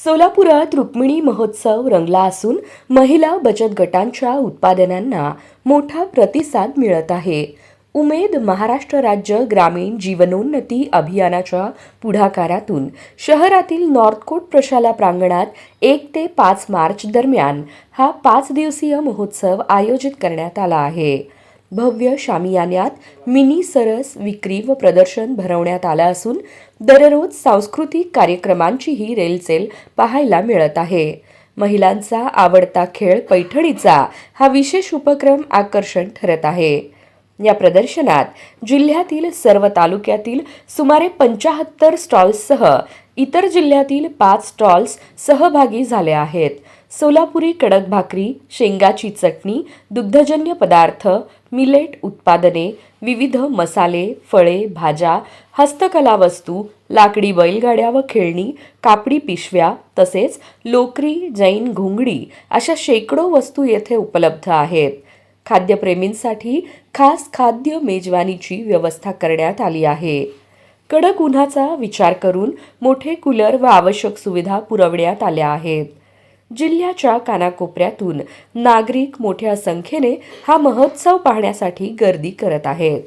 सोलापुरात रुक्मिणी महोत्सव रंगला असून महिला बचत गटांच्या उत्पादनांना मोठा प्रतिसाद मिळत आहे. उमेद महाराष्ट्र राज्य ग्रामीण जीवनोन्नती अभियानाच्या पुढाकारातून शहरातील नॉर्थकोट प्रशाला प्रांगणात 1 ते 5 मार्च दरम्यान हा 5 दिवसीय महोत्सव आयोजित करण्यात आला आहे. भव्य शामियान्यात मिनी सरस विक्री व प्रदर्शन भरवण्यात आलं असून दररोज सांस्कृतिक कार्यक्रमांचीही रेलचेल पाहायला मिळत आहे. महिलांचा आवडता खेळ पैठणीचा हा विशेष उपक्रम आकर्षण ठरत आहे. या प्रदर्शनात जिल्ह्यातील सर्व तालुक्यातील सुमारे 75 स्टॉल्ससह इतर जिल्ह्यातील 5 स्टॉल्स सहभागी झाले आहेत. सोलापुरी कडक भाकरी, शेंगाची चटणी, दुग्धजन्य पदार्थ, मिलेट उत्पादने, विविध मसाले, फळे, भाज्या, हस्तकला वस्तू, लाकडी बैलगाड्या व खेळणी, कापडी पिशव्या तसेच लोकरी, जैन घोंगडी अशा शेकडो वस्तू येथे उपलब्ध आहेत. खाद्यप्रेमींसाठी खास खाद्य मेजवानीची व्यवस्था करण्यात आली आहे. कडक उन्हाचा विचार करून मोठे कूलर व आवश्यक सुविधा पुरवण्यात आल्या आहेत. जिल्ह्याच्या कानाकोपऱ्यातून नागरिक मोठ्या संख्येने हा महोत्सव पाहण्यासाठी गर्दी करत आहेत.